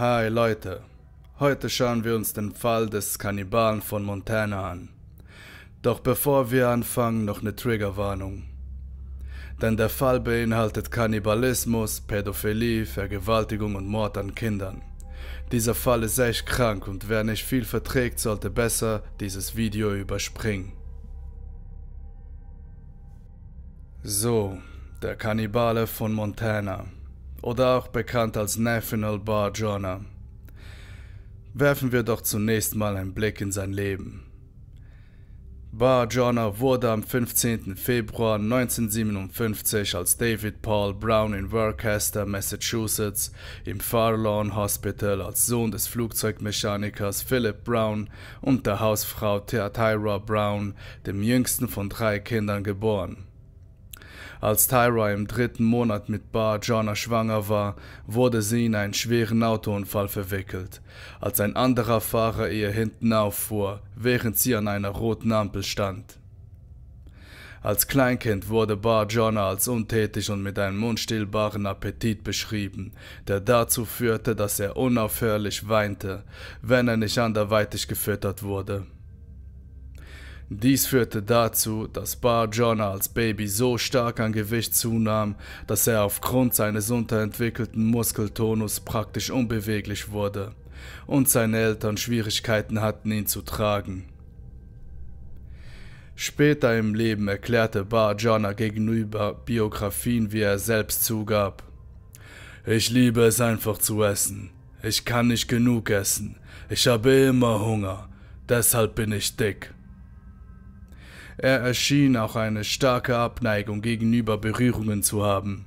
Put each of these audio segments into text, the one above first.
Hi Leute, heute schauen wir uns den Fall des Kannibalen von Montana an. Doch bevor wir anfangen, noch eine Triggerwarnung. Denn der Fall beinhaltet Kannibalismus, Pädophilie, Vergewaltigung und Mord an Kindern. Dieser Fall ist echt krank und wer nicht viel verträgt, sollte besser dieses Video überspringen. So, der Kannibale von Montana. Oder auch bekannt als Nathaniel Bar Jonah. Werfen wir doch zunächst mal einen Blick in sein Leben. Bar Jonah wurde am 15. Februar 1957 als David Paul Brown in Worcester, Massachusetts, im Farlawn Hospital als Sohn des Flugzeugmechanikers Philip Brown und der Hausfrau Tyra Brown, dem jüngsten von 3 Kindern, geboren. Als Tyra im 3. Monat mit Bar Jonah schwanger war, wurde sie in einen schweren Autounfall verwickelt, als ein anderer Fahrer ihr hinten auffuhr, während sie an einer roten Ampel stand. Als Kleinkind wurde Bar Jonah als untätig und mit einem unstillbaren Appetit beschrieben, der dazu führte, dass er unaufhörlich weinte, wenn er nicht anderweitig gefüttert wurde. Dies führte dazu, dass Bar Jonah als Baby so stark an Gewicht zunahm, dass er aufgrund seines unterentwickelten Muskeltonus praktisch unbeweglich wurde und seine Eltern Schwierigkeiten hatten, ihn zu tragen. Später im Leben erklärte Bar Jonah gegenüber Biografien, wie er selbst zugab: „Ich liebe es einfach zu essen. Ich kann nicht genug essen. Ich habe immer Hunger. Deshalb bin ich dick." Er erschien auch eine starke Abneigung gegenüber Berührungen zu haben,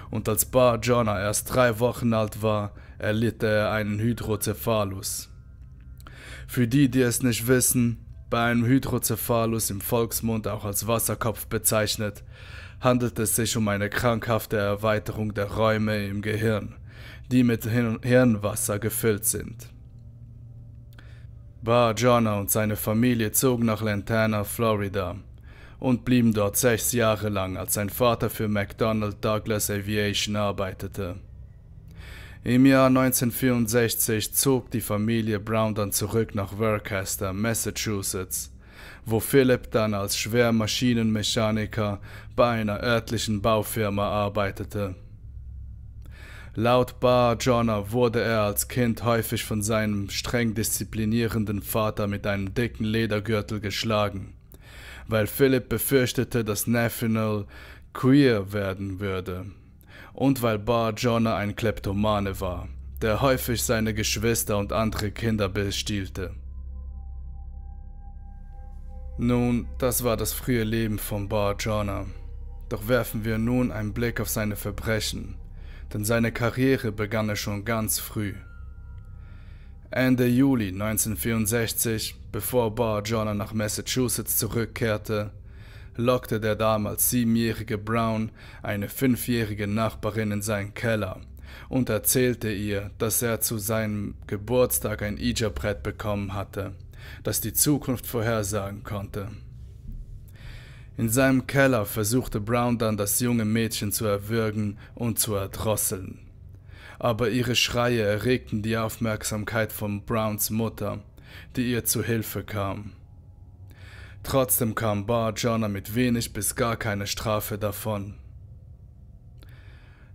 und als Bar Jonah erst 3 Wochen alt war, erlitt er einen Hydrocephalus. Für die, die es nicht wissen, bei einem Hydrocephalus, im Volksmund auch als Wasserkopf bezeichnet, handelt es sich um eine krankhafte Erweiterung der Räume im Gehirn, die mit Hirnwasser gefüllt sind. Bar Jonah und seine Familie zogen nach Lantana, Florida und blieben dort 6 Jahre lang, als sein Vater für McDonnell Douglas Aviation arbeitete. Im Jahr 1964 zog die Familie Brown dann zurück nach Worcester, Massachusetts, wo Philip dann als Schwermaschinenmechaniker bei einer örtlichen Baufirma arbeitete. Laut Bar Jonah wurde er als Kind häufig von seinem streng disziplinierenden Vater mit einem dicken Ledergürtel geschlagen, weil Philip befürchtete, dass Nathaniel queer werden würde, und weil Bar Jonah ein Kleptomane war, der häufig seine Geschwister und andere Kinder bestielte. Nun, das war das frühe Leben von Bar Jonah. Doch werfen wir nun einen Blick auf seine Verbrechen, denn seine Karriere begann er schon ganz früh. Ende Juli 1964, bevor Bar Jonah nach Massachusetts zurückkehrte, lockte der damals 7-jährige Brown eine 5-jährige Nachbarin in seinen Keller und erzählte ihr, dass er zu seinem Geburtstag ein Ouija-Brett bekommen hatte, das die Zukunft vorhersagen konnte. In seinem Keller versuchte Brown dann, das junge Mädchen zu erwürgen und zu erdrosseln. Aber ihre Schreie erregten die Aufmerksamkeit von Browns Mutter, die ihr zu Hilfe kam. Trotzdem kam Bar Jonah mit wenig bis gar keine Strafe davon.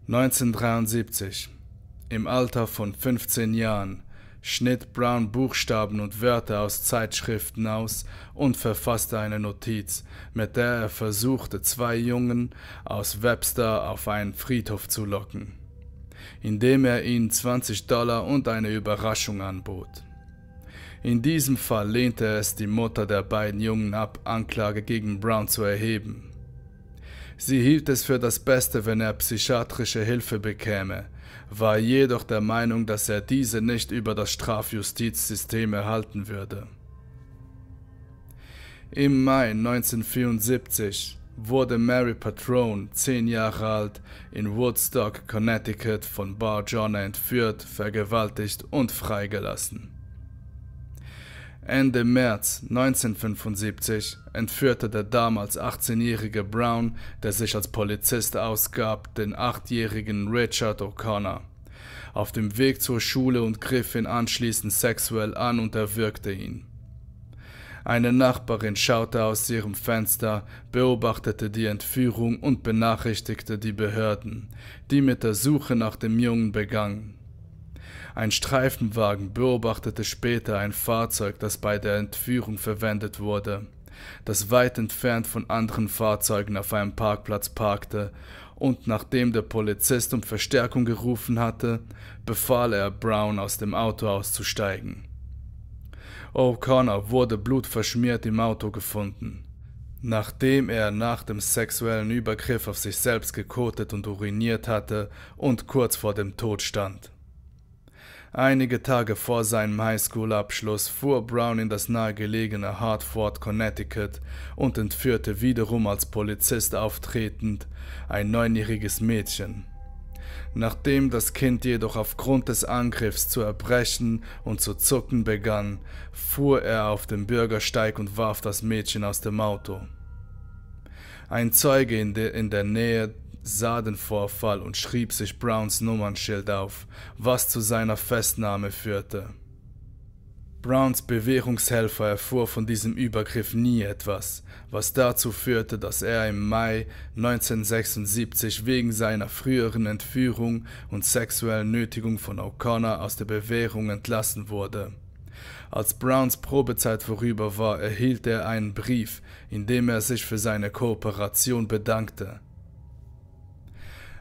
1973, im Alter von 15 Jahren, schnitt Brown Buchstaben und Wörter aus Zeitschriften aus und verfasste eine Notiz, mit der er versuchte, 2 Jungen aus Webster auf einen Friedhof zu locken, indem er ihnen $20 und eine Überraschung anbot. In diesem Fall lehnte es die Mutter der beiden Jungen ab, Anklage gegen Brown zu erheben. Sie hielt es für das Beste, wenn er psychiatrische Hilfe bekäme, war jedoch der Meinung, dass er diese nicht über das Strafjustizsystem erhalten würde. Im Mai 1974 wurde Mary Patrone, 10 Jahre alt, in Woodstock, Connecticut von Bar Jonah entführt, vergewaltigt und freigelassen. Ende März 1975 entführte der damals 18-jährige Brown, der sich als Polizist ausgab, den 8-jährigen Richard O'Connor, auf dem Weg zur Schule und griff ihn anschließend sexuell an und erwürgte ihn. Eine Nachbarin schaute aus ihrem Fenster, beobachtete die Entführung und benachrichtigte die Behörden, die mit der Suche nach dem Jungen begannen. Ein Streifenwagen beobachtete später ein Fahrzeug, das bei der Entführung verwendet wurde, das weit entfernt von anderen Fahrzeugen auf einem Parkplatz parkte, und nachdem der Polizist um Verstärkung gerufen hatte, befahl er Brown, aus dem Auto auszusteigen. O'Connor wurde blutverschmiert im Auto gefunden. Nachdem er nach dem sexuellen Übergriff auf sich selbst gekotet und uriniert hatte und kurz vor dem Tod stand. Einige Tage vor seinem Highschool-Abschluss fuhr Brown in das nahegelegene Hartford, Connecticut und entführte wiederum als Polizist auftretend ein 9-jähriges Mädchen. Nachdem das Kind jedoch aufgrund des Angriffs zu erbrechen und zu zucken begann, fuhr er auf den Bürgersteig und warf das Mädchen aus dem Auto. Ein Zeuge in der Nähe sah den Vorfall und schrieb sich Browns Nummernschild auf, was zu seiner Festnahme führte. Browns Bewährungshelfer erfuhr von diesem Übergriff nie etwas, was dazu führte, dass er im Mai 1976 wegen seiner früheren Entführung und sexuellen Nötigung von O'Connor aus der Bewährung entlassen wurde. Als Browns Probezeit vorüber war, erhielt er einen Brief, in dem er sich für seine Kooperation bedankte.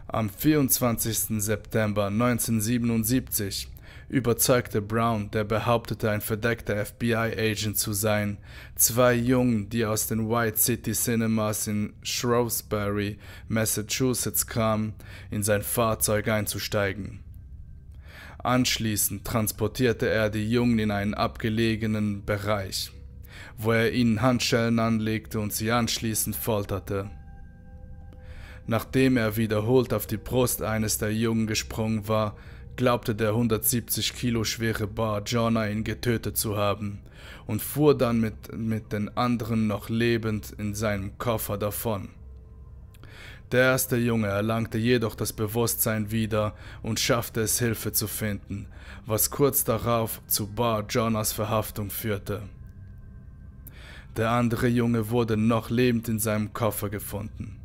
Am 24. September 1977 überzeugte Brown, der behauptete, ein verdeckter FBI-Agent zu sein, zwei Jungen, die aus den White City Cinemas in Shrewsbury, Massachusetts kamen, in sein Fahrzeug einzusteigen. Anschließend transportierte er die Jungen in einen abgelegenen Bereich, wo er ihnen Handschellen anlegte und sie anschließend folterte. Nachdem er wiederholt auf die Brust eines der Jungen gesprungen war, glaubte der 170 Kilo schwere Bar Jonah ihn getötet zu haben und fuhr dann mit den anderen noch lebend in seinem Koffer davon. Der erste Junge erlangte jedoch das Bewusstsein wieder und schaffte es, Hilfe zu finden, was kurz darauf zu Bar Jonahs Verhaftung führte. Der andere Junge wurde noch lebend in seinem Koffer gefunden.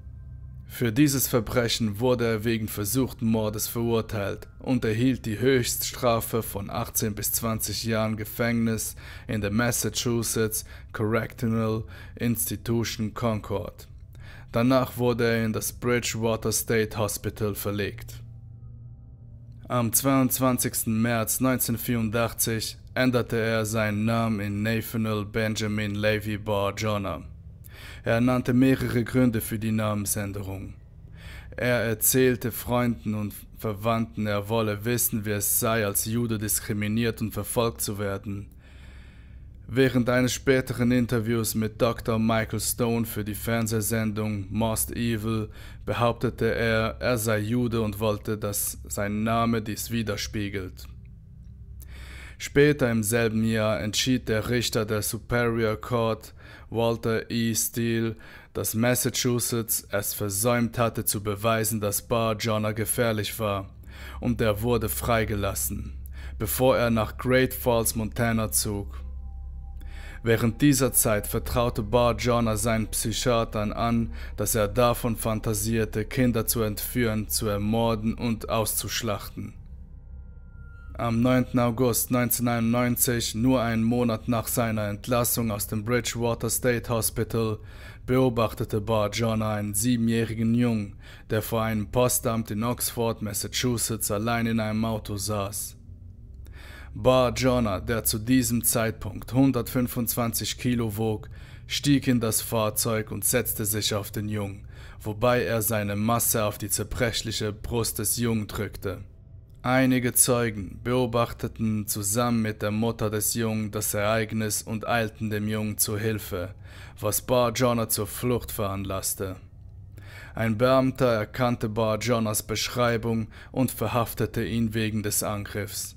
Für dieses Verbrechen wurde er wegen versuchten Mordes verurteilt und erhielt die Höchststrafe von 18 bis 20 Jahren Gefängnis in der Massachusetts Correctional Institution Concord. Danach wurde er in das Bridgewater State Hospital verlegt. Am 22. März 1984 änderte er seinen Namen in Nathaniel Benjamin Levi Bar Jonah. Er nannte mehrere Gründe für die Namensänderung. Er erzählte Freunden und Verwandten, er wolle wissen, wie es sei, als Jude diskriminiert und verfolgt zu werden. Während eines späteren Interviews mit Dr. Michael Stone für die Fernsehsendung Most Evil behauptete er, er sei Jude und wollte, dass sein Name dies widerspiegelt. Später im selben Jahr entschied der Richter der Superior Court, Walter E. Steele, dass Massachusetts es versäumt hatte zu beweisen, dass Bar Jonah gefährlich war, und er wurde freigelassen, bevor er nach Great Falls, Montana zog. Während dieser Zeit vertraute Bar Jonah seinen Psychiatern an, dass er davon fantasierte, Kinder zu entführen, zu ermorden und auszuschlachten. Am 9. August 1991, nur einen Monat nach seiner Entlassung aus dem Bridgewater State Hospital, beobachtete Bar Jonah einen 7-jährigen Jungen, der vor einem Postamt in Oxford, Massachusetts, allein in einem Auto saß. Bar Jonah, der zu diesem Zeitpunkt 125 Kilo wog, stieg in das Fahrzeug und setzte sich auf den Jungen, wobei er seine Masse auf die zerbrechliche Brust des Jungen drückte. Einige Zeugen beobachteten zusammen mit der Mutter des Jungen das Ereignis und eilten dem Jungen zur Hilfe, was Bar Jonah zur Flucht veranlasste. Ein Beamter erkannte Bar Jonahs Beschreibung und verhaftete ihn wegen des Angriffs.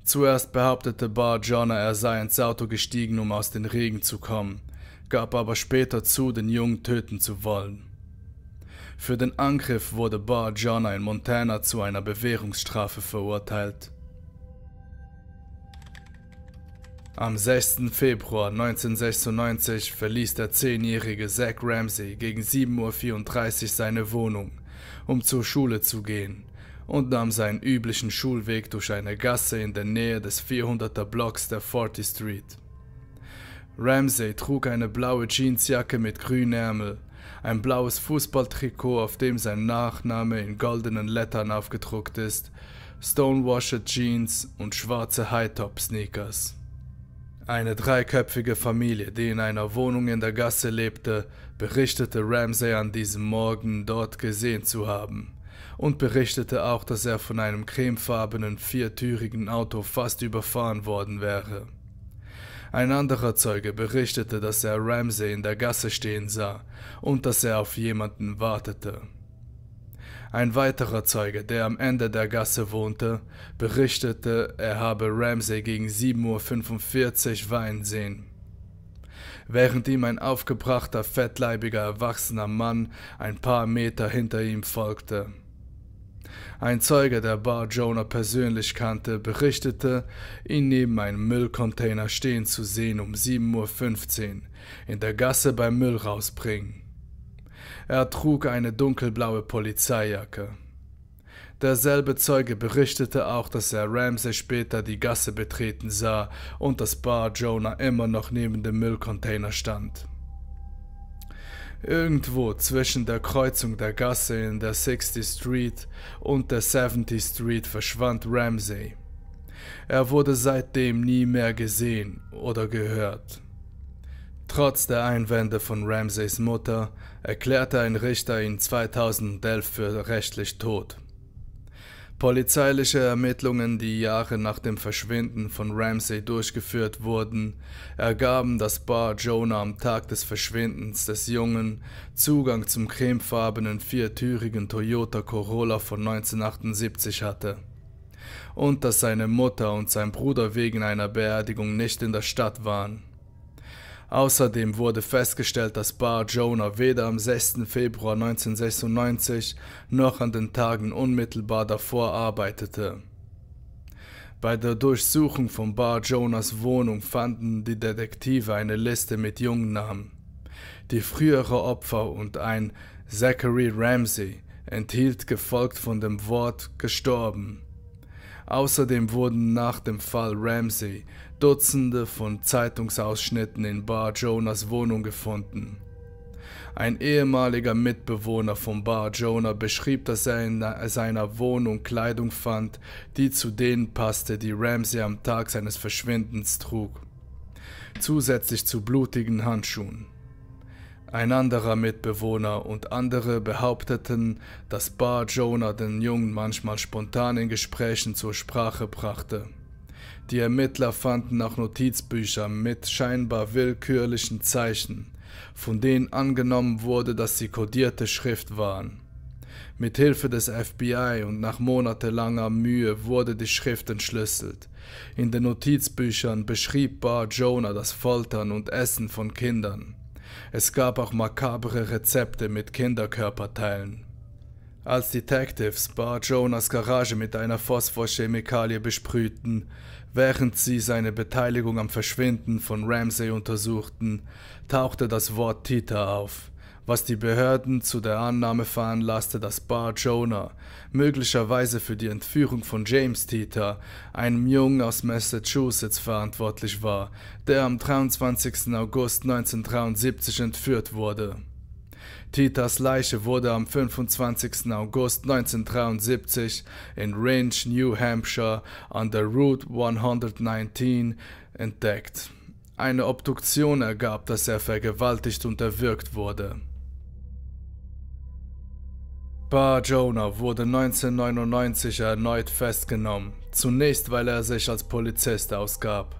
Zuerst behauptete Bar Jonah, er sei ins Auto gestiegen, um aus dem Regen zu kommen, gab aber später zu, den Jungen töten zu wollen. Für den Angriff wurde Bar Jonah in Montana zu einer Bewährungsstrafe verurteilt. Am 6. Februar 1996 verließ der 10-jährige Zach Ramsey gegen 7:34 Uhr seine Wohnung, um zur Schule zu gehen, und nahm seinen üblichen Schulweg durch eine Gasse in der Nähe des 400er Blocks der 40th Street. Ramsey trug eine blaue Jeansjacke mit grünen Ärmel, ein blaues Fußballtrikot, auf dem sein Nachname in goldenen Lettern aufgedruckt ist, Stonewashed Jeans und schwarze High-Top-Sneakers. Eine dreiköpfige Familie, die in einer Wohnung in der Gasse lebte, berichtete Ramsey an diesem Morgen dort gesehen zu haben und berichtete auch, dass er von einem cremefarbenen, viertürigen Auto fast überfahren worden wäre. Ein anderer Zeuge berichtete, dass er Ramsey in der Gasse stehen sah und dass er auf jemanden wartete. Ein weiterer Zeuge, der am Ende der Gasse wohnte, berichtete, er habe Ramsey gegen 7:45 Uhr weinen sehen, während ihm ein aufgebrachter, fettleibiger, erwachsener Mann ein paar Meter hinter ihm folgte. Ein Zeuge, der Bar Jonah persönlich kannte, berichtete, ihn neben einem Müllcontainer stehen zu sehen um 7:15 Uhr in der Gasse beim Müll rausbringen. Er trug eine dunkelblaue Polizeijacke. Derselbe Zeuge berichtete auch, dass er Ramsey später die Gasse betreten sah und dass Bar Jonah immer noch neben dem Müllcontainer stand. Irgendwo zwischen der Kreuzung der Gasse in der 60th Street und der 70th Street verschwand Ramsey. Er wurde seitdem nie mehr gesehen oder gehört. Trotz der Einwände von Ramseys Mutter erklärte ein Richter ihn 2011 für rechtlich tot. Polizeiliche Ermittlungen, die Jahre nach dem Verschwinden von Ramsey durchgeführt wurden, ergaben, dass Bar Jonah am Tag des Verschwindens des Jungen Zugang zum cremefarbenen viertürigen Toyota Corolla von 1978 hatte und dass seine Mutter und sein Bruder wegen einer Beerdigung nicht in der Stadt waren. Außerdem wurde festgestellt, dass Bar Jonah weder am 6. Februar 1996 noch an den Tagen unmittelbar davor arbeitete. Bei der Durchsuchung von Bar Jonahs Wohnung fanden die Detektive eine Liste mit Jungnamen. Die frühere Opfer und ein Zachary Ramsey enthielt, gefolgt von dem Wort gestorben. Außerdem wurden nach dem Fall Ramsey Dutzende von Zeitungsausschnitten in Bar Jonahs Wohnung gefunden. Ein ehemaliger Mitbewohner von Bar Jonah beschrieb, dass er in seiner Wohnung Kleidung fand, die zu denen passte, die Ramsey am Tag seines Verschwindens trug, zusätzlich zu blutigen Handschuhen. Ein anderer Mitbewohner und andere behaupteten, dass Bar Jonah den Jungen manchmal spontan in Gesprächen zur Sprache brachte. Die Ermittler fanden auch Notizbücher mit scheinbar willkürlichen Zeichen, von denen angenommen wurde, dass sie kodierte Schrift waren. Mit Hilfe des FBI und nach monatelanger Mühe wurde die Schrift entschlüsselt. In den Notizbüchern beschrieb Bar Jonah das Foltern und Essen von Kindern. Es gab auch makabre Rezepte mit Kinderkörperteilen. Als Detectives Bar Jonahs Garage mit einer Phosphorchemikalie besprühten, während sie seine Beteiligung am Verschwinden von Ramsey untersuchten, tauchte das Wort Tita auf, was die Behörden zu der Annahme veranlasste, dass Bar Jonah möglicherweise für die Entführung von James Tita, einem Jungen aus Massachusetts, verantwortlich war, der am 23. August 1973 entführt wurde. Titas Leiche wurde am 25. August 1973 in Range, New Hampshire an der Route 119 entdeckt. Eine Obduktion ergab, dass er vergewaltigt und erwürgt wurde. Bar Jonah wurde 1999 erneut festgenommen, zunächst weil er sich als Polizist ausgab.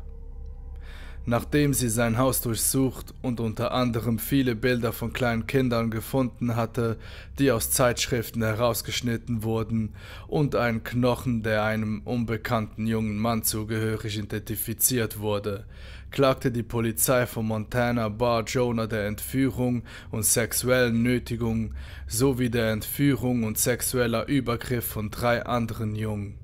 Nachdem sie sein Haus durchsucht und unter anderem viele Bilder von kleinen Kindern gefunden hatte, die aus Zeitschriften herausgeschnitten wurden, und einen Knochen, der einem unbekannten jungen Mann zugehörig identifiziert wurde, klagte die Polizei von Montana Bar Jonah der Entführung und sexuellen Nötigung sowie der Entführung und sexueller Übergriff von 3 anderen Jungen.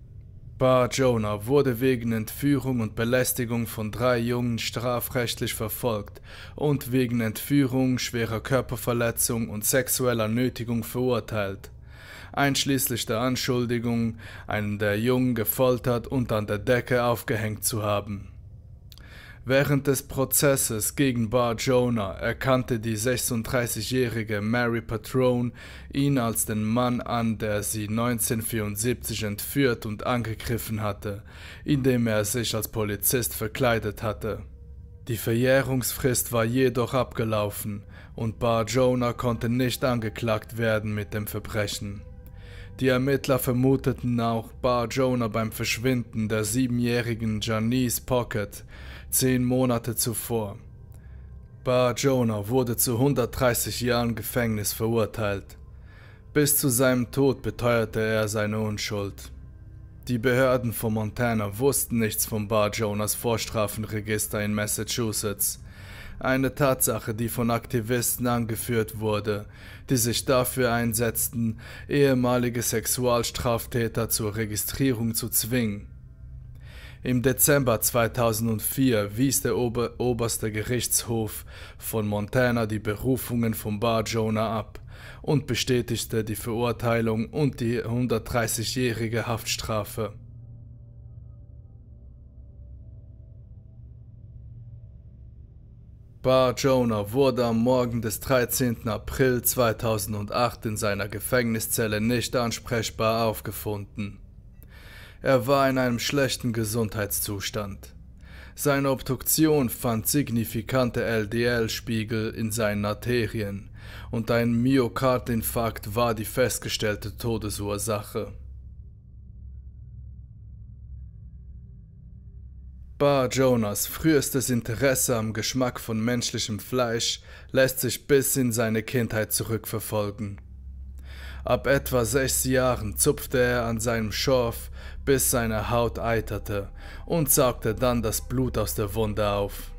Bar Jonah wurde wegen Entführung und Belästigung von 3 Jungen strafrechtlich verfolgt und wegen Entführung, schwerer Körperverletzung und sexueller Nötigung verurteilt, einschließlich der Anschuldigung, einen der Jungen gefoltert und an der Decke aufgehängt zu haben. Während des Prozesses gegen Bar Jonah erkannte die 36-jährige Mary Patrone ihn als den Mann an, der sie 1974 entführt und angegriffen hatte, indem er sich als Polizist verkleidet hatte. Die Verjährungsfrist war jedoch abgelaufen und Bar Jonah konnte nicht angeklagt werden mit dem Verbrechen. Die Ermittler vermuteten auch Bar Jonah beim Verschwinden der 7-jährigen Janice Pocket 10 Monate zuvor. Bar Jonah wurde zu 130 Jahren Gefängnis verurteilt. Bis zu seinem Tod beteuerte er seine Unschuld. Die Behörden von Montana wussten nichts von Bar Jonahs Vorstrafenregister in Massachusetts. Eine Tatsache, die von Aktivisten angeführt wurde, die sich dafür einsetzten, ehemalige Sexualstraftäter zur Registrierung zu zwingen. Im Dezember 2004 wies der oberste Gerichtshof von Montana die Berufungen von Bar Jonah ab und bestätigte die Verurteilung und die 130-jährige Haftstrafe. Bar Jonah wurde am Morgen des 13. April 2008 in seiner Gefängniszelle nicht ansprechbar aufgefunden. Er war in einem schlechten Gesundheitszustand. Seine Obduktion fand signifikante LDL-Spiegel in seinen Arterien und ein Myokardinfarkt war die festgestellte Todesursache. Bar Jonahs frühestes Interesse am Geschmack von menschlichem Fleisch lässt sich bis in seine Kindheit zurückverfolgen. Ab etwa 6 Jahren zupfte er an seinem Schorf, bis seine Haut eiterte, und saugte dann das Blut aus der Wunde auf.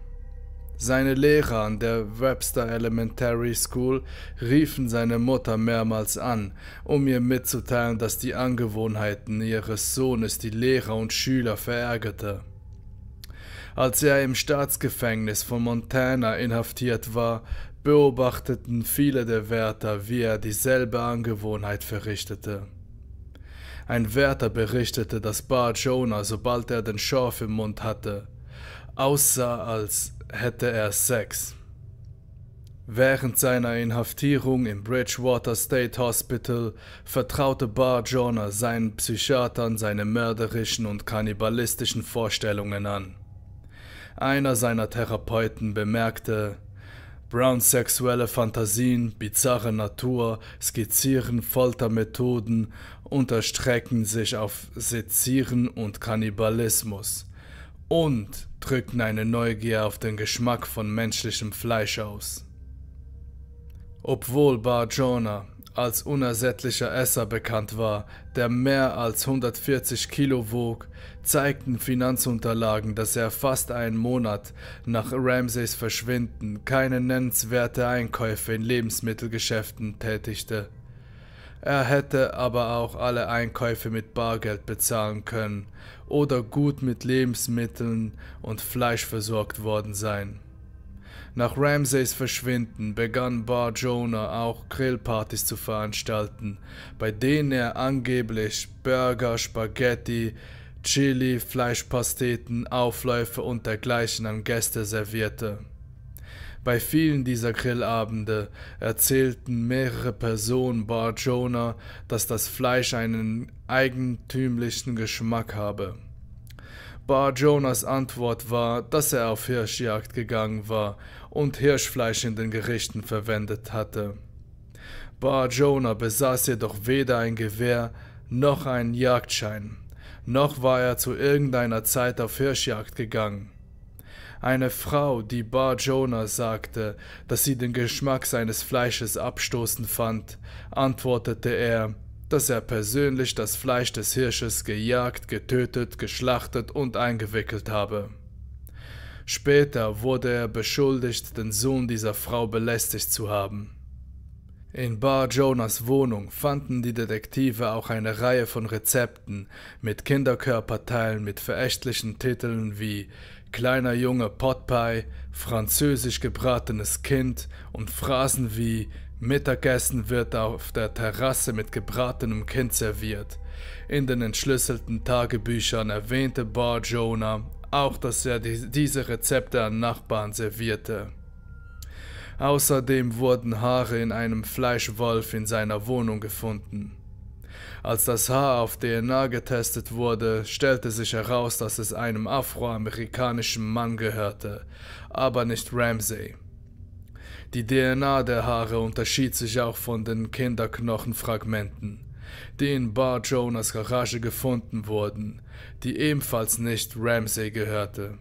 Seine Lehrer an der Webster Elementary School riefen seine Mutter mehrmals an, um ihr mitzuteilen, dass die Angewohnheiten ihres Sohnes die Lehrer und Schüler verärgerte. Als er im Staatsgefängnis von Montana inhaftiert war, beobachteten viele der Wärter, wie er dieselbe Angewohnheit verrichtete. Ein Wärter berichtete, dass Bar Jonah, sobald er den Schorf im Mund hatte, aussah, als hätte er Sex. Während seiner Inhaftierung im Bridgewater State Hospital vertraute Bar Jonah seinen Psychiatern seine mörderischen und kannibalistischen Vorstellungen an. Einer seiner Therapeuten bemerkte: Browns sexuelle Fantasien, bizarre Natur, Skizzieren, Foltermethoden unterstrecken sich auf Sezieren und Kannibalismus und drücken eine Neugier auf den Geschmack von menschlichem Fleisch aus. Obwohl Bar Jonah als unersättlicher Esser bekannt war, der mehr als 140 Kilo wog, zeigten Finanzunterlagen, dass er fast einen Monat nach Ramseys Verschwinden keine nennenswerte Einkäufe in Lebensmittelgeschäften tätigte. Er hätte aber auch alle Einkäufe mit Bargeld bezahlen können oder gut mit Lebensmitteln und Fleisch versorgt worden sein. Nach Ramseys Verschwinden begann Bar Jonah auch Grillpartys zu veranstalten, bei denen er angeblich Burger, Spaghetti, Chili, Fleischpasteten, Aufläufe und dergleichen an Gäste servierte. Bei vielen dieser Grillabende erzählten mehrere Personen Bar Jonah, dass das Fleisch einen eigentümlichen Geschmack habe. Bar Jonahs Antwort war, dass er auf Hirschjagd gegangen war und Hirschfleisch in den Gerichten verwendet hatte. Bar Jonah besaß jedoch weder ein Gewehr noch einen Jagdschein, noch war er zu irgendeiner Zeit auf Hirschjagd gegangen. Eine Frau, die Bar Jonah sagte, dass sie den Geschmack seines Fleisches abstoßend fand, antwortete er, dass er persönlich das Fleisch des Hirsches gejagt, getötet, geschlachtet und eingewickelt habe. Später wurde er beschuldigt, den Sohn dieser Frau belästigt zu haben. In Bar Jonahs Wohnung fanden die Detektive auch eine Reihe von Rezepten mit Kinderkörperteilen mit verächtlichen Titeln wie kleiner Junge Potpie, französisch gebratenes Kind und Phrasen wie Mittagessen wird auf der Terrasse mit gebratenem Kind serviert. In den entschlüsselten Tagebüchern erwähnte Bar Jonah auch, dass er diese Rezepte an Nachbarn servierte. Außerdem wurden Haare in einem Fleischwolf in seiner Wohnung gefunden. Als das Haar auf DNA getestet wurde, stellte sich heraus, dass es einem afroamerikanischen Mann gehörte, aber nicht Ramsey. Die DNA der Haare unterschied sich auch von den Kinderknochenfragmenten, die in Bar Jonahs Garage gefunden wurden, die ebenfalls nicht Ramsey gehörte.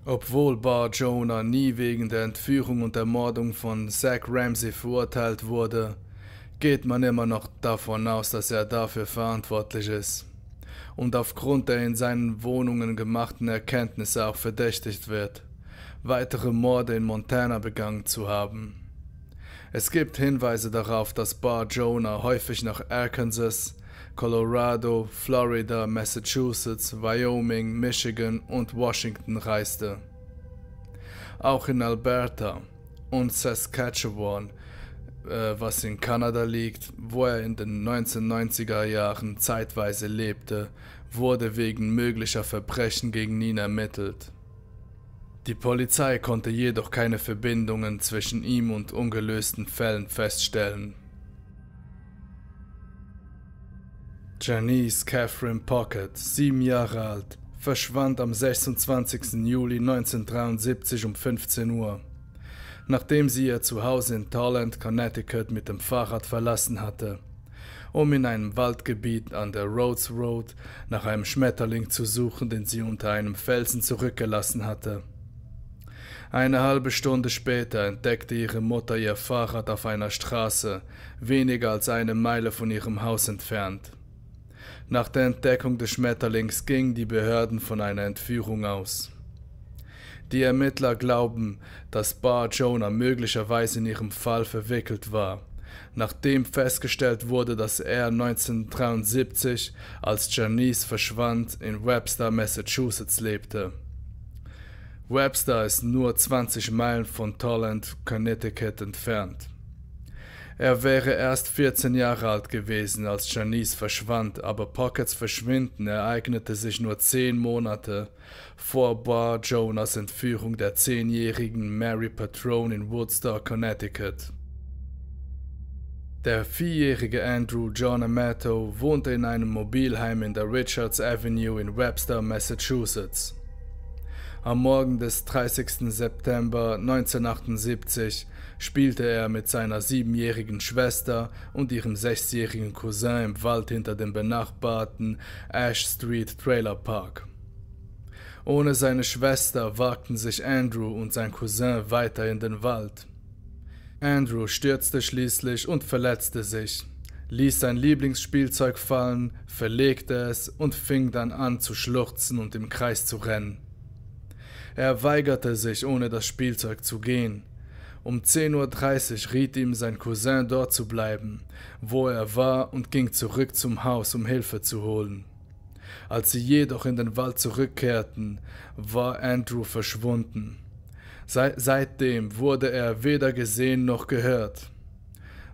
Obwohl Bar Jonah nie wegen der Entführung und Ermordung von Zach Ramsey verurteilt wurde, geht man immer noch davon aus, dass er dafür verantwortlich ist und aufgrund der in seinen Wohnungen gemachten Erkenntnisse auch verdächtigt wird, weitere Morde in Montana begangen zu haben. Es gibt Hinweise darauf, dass Bar Jonah häufig nach Arkansas, Colorado, Florida, Massachusetts, Wyoming, Michigan und Washington reiste. Auch in Alberta und Saskatchewan, was in Kanada liegt, wo er in den 1990er Jahren zeitweise lebte, wurde wegen möglicher Verbrechen gegen ihn ermittelt. Die Polizei konnte jedoch keine Verbindungen zwischen ihm und ungelösten Fällen feststellen. Janice Catherine Pocket, 7 Jahre alt, verschwand am 26. Juli 1973 um 15 Uhr, nachdem sie ihr Zuhause in Tolland, Connecticut mit dem Fahrrad verlassen hatte, um in einem Waldgebiet an der Rhodes Road nach einem Schmetterling zu suchen, den sie unter einem Felsen zurückgelassen hatte. Eine halbe Stunde später entdeckte ihre Mutter ihr Fahrrad auf einer Straße, weniger als eine Meile von ihrem Haus entfernt. Nach der Entdeckung des Schmetterlings gingen die Behörden von einer Entführung aus. Die Ermittler glauben, dass Bar Jonah möglicherweise in ihrem Fall verwickelt war, nachdem festgestellt wurde, dass er 1973, als Janice verschwand, in Webster, Massachusetts lebte. Webster ist nur 20 Meilen von Tolland, Connecticut entfernt. Er wäre erst 14 Jahre alt gewesen, als Janice verschwand, aber Pockets Verschwinden ereignete sich nur 10 Monate vor Bar Jonahs Entführung der 10-jährigen Mary Patrone in Woodstock, Connecticut. Der 4-jährige Andrew John Amato wohnte in einem Mobilheim in der Richards Avenue in Webster, Massachusetts. Am Morgen des 30. September 1978 spielte er mit seiner 7-jährigen Schwester und ihrem 6-jährigen Cousin im Wald hinter dem benachbarten Ash Street Trailer Park. Ohne seine Schwester wagten sich Andrew und sein Cousin weiter in den Wald. Andrew stürzte schließlich und verletzte sich, ließ sein Lieblingsspielzeug fallen, verlegte es und fing dann an zu schluchzen und im Kreis zu rennen. Er weigerte sich, ohne das Spielzeug zu gehen. Um 10:30 Uhr riet ihm sein Cousin, dort zu bleiben, wo er war, und ging zurück zum Haus, um Hilfe zu holen. Als sie jedoch in den Wald zurückkehrten, war Andrew verschwunden. Seitdem wurde er weder gesehen noch gehört.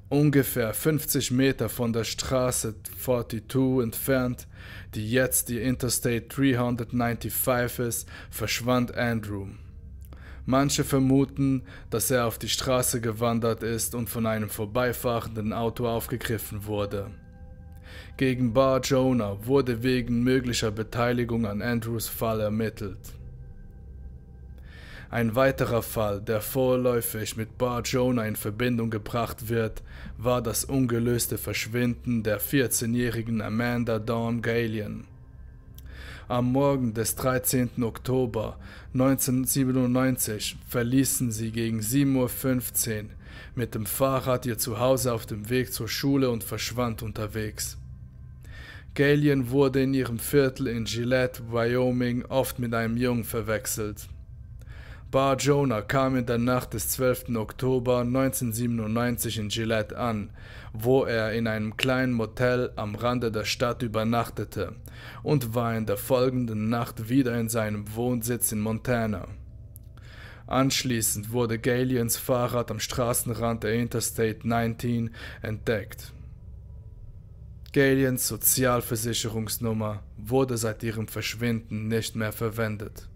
Ungefähr 50 Meter von der Straße 42 entfernt, die jetzt die Interstate 395 ist, verschwand Andrew. Manche vermuten, dass er auf die Straße gewandert ist und von einem vorbeifahrenden Auto aufgegriffen wurde. Gegen Bar Jonah wurde wegen möglicher Beteiligung an Andrews Fall ermittelt. Ein weiterer Fall, der vorläufig mit Bar Jonah in Verbindung gebracht wird, war das ungelöste Verschwinden der 14-jährigen Amanda Dawn Galion. Am Morgen des 13. Oktober 1997 verließen sie gegen 7:15 Uhr mit dem Fahrrad ihr Zuhause auf dem Weg zur Schule und verschwand unterwegs. Galion wurde in ihrem Viertel in Gillette, Wyoming, oft mit einem Jungen verwechselt. Bar Jonah kam in der Nacht des 12. Oktober 1997 in Gillette an, wo er in einem kleinen Motel am Rande der Stadt übernachtete und war in der folgenden Nacht wieder in seinem Wohnsitz in Montana. Anschließend wurde Galions Fahrrad am Straßenrand der Interstate 19 entdeckt. Galions Sozialversicherungsnummer wurde seit ihrem Verschwinden nicht mehr verwendet.